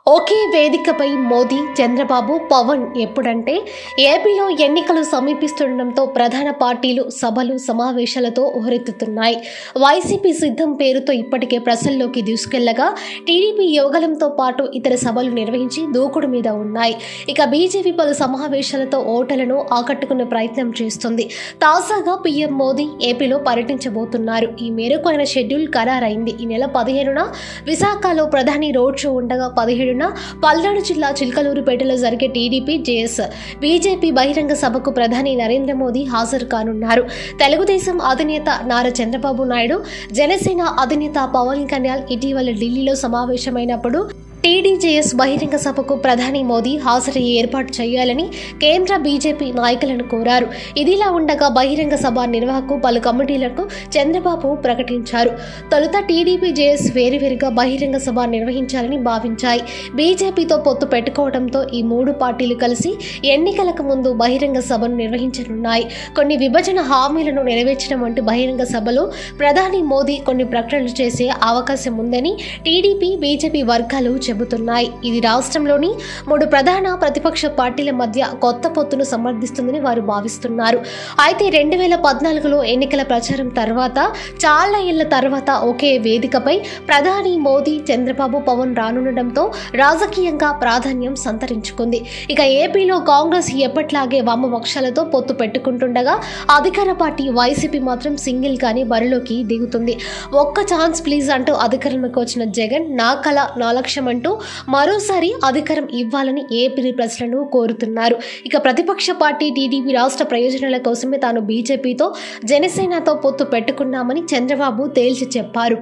ఒకే వేదికపై మోదీ, చంద్రబాబు, పవన్ ఎప్పుడంటే ఏపీలో ఎన్నికలు సమీపిస్తుండటంతో ప్రధాన పార్టీలు సభలు, సమావేశాలతో హోరెత్తుతున్నాయి. వైసీపీ సిద్ధం పేరుతో ఇప్పటికే ప్రజల్లోకి దూసుకెళ్లగా టీడీపీ యువగలంతో పాటు ఇతర సభలు నిర్వహించి దూకుడు మీద ఉన్నాయి. ఇక బీజేపీ పలు సమావేశాలతో ఓటర్లను ఆకట్టుకునే ప్రయత్నం చేస్తుంది. తాజాగా పీఎం మోదీ ఏపీలో పర్యటించబోతున్నారు. ఈ మేరకు ఆయన షెడ్యూల్ ఖరారైంది. ఈ నెల 15న విశాఖలో ప్రధాని రోడ్ షో ఉండగా 17న పల్నాడు జిల్లా చిలకలూరుపేటలో జరిగే టీడీపీ, జేఎస్, బీజేపీ బహిరంగ సభకు ప్రధాని నరేంద్ర మోదీ హాజరు కానున్నారు. తెలుగుదేశం అధినేత నారా చంద్రబాబు నాయుడు, జనసేన అధినేత పవన్ కళ్యాణ్ ఇటీవల ఢిల్లీలో సమావేశమైనప్పుడు టీడీజేఎస్ బహిరంగ సభకు ప్రధాని మోదీ హాజరయ్యే ఏర్పాటు చేయాలని కేంద్ర బీజేపీ నాయకులను కోరారు. ఇదిలా ఉండగా బహిరంగ సభ నిర్వహణకు పలు కమిటీలకు చంద్రబాబు ప్రకటించారు. తొలుత టీడీపీ, జేఎస్ వేరువేరుగా బహిరంగ సభ నిర్వహించాలని భావించాయి. బీజేపీతో పొత్తు పెట్టుకోవడంతో ఈ మూడు పార్టీలు కలిసి ఎన్నికలకు ముందు బహిరంగ సభను నిర్వహించనున్నాయి. కొన్ని విభజన హామీలను నెరవేర్చడం వంటి బహిరంగ సభలో ప్రధాని మోదీ కొన్ని ప్రకటనలు చేసే అవకాశం ఉందని టీడీపీ, బీజేపీ వర్గాలు చెబుతున్నాయి. ఇది రాష్ట్రంలోని మూడు ప్రధాన ప్రతిపక్ష పార్టీల మధ్య కొత్త పొత్తును సమర్థిస్తుందని వారు భావిస్తున్నారు. అయితే 2014లో ఎన్నికల ప్రచారం తర్వాత చాలా ఏళ్ల తర్వాత ఒకే వేదికపై ప్రధాని మోదీ, చంద్రబాబు, పవన్ రానుండటంతో రాజకీయంగా ప్రాధాన్యం సంతరించుకుంది. ఇక ఏపీలో కాంగ్రెస్ ఎప్పట్లాగే వామపక్షాలతో పొత్తు పెట్టుకుంటుండగా అధికార పార్టీ వైసీపీ మాత్రం సింగిల్ గానే బరిలోకి దిగుతుంది. ఒక్క ఛాన్స్ ప్లీజ్ అంటూ అధికారంలోకి వచ్చిన జగన్ నా కళ నా లక్ష్యం అంటూ మరోసారి అధికారం ఇవ్వాలని ఏపీ ప్రజలను కోరుతున్నారు. ఇక ప్రతిపక్ష పార్టీ టీడీపీ రాష్ట్ర ప్రయోజనాల కోసమే తాను బీజేపీతో, జనసేనతో పొత్తు పెట్టుకున్నామని చంద్రబాబు తేల్చి చెప్పారు.